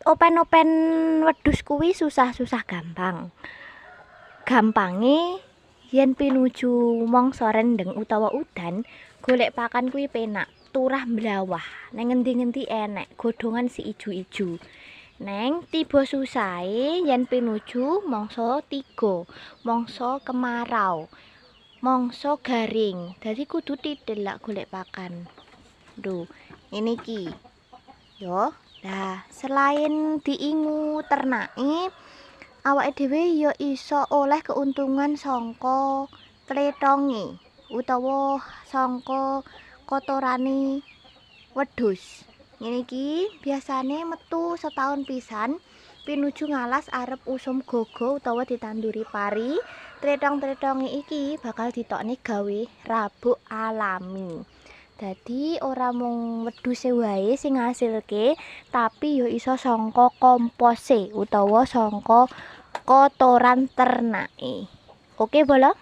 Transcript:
open-open wedhus kuwi susah-susah gampang. Gampange yen pinuju mangsa rendheng utawa udan, golek pakan kuwi penak, turah mblawah. Neng ngendi-ngendi enek godhongan si ijo-ijo. Neng tiba susahe yen pinuju mangsa tiga, mangsa kemarau, mangsa garing. Dadi kudu titil lak golek pakan. Duh, ini iki. Yo, nah selain diingu ternake, awake dhewe ya iso oleh keuntungan saka tletonge utawa saka kotorane wedhus. Ngene iki biasane metu setahun pisan pinuju ngalas arep usum gogo utawa ditanduri pari. Tletong-tletonge iki bakal ditokne gawe rabuk alami. Dadi ora mung wedhuse wae sing ngasilke, tapi ya iso saka kompose utawa saka kotoran ternake. Oke, Bolo?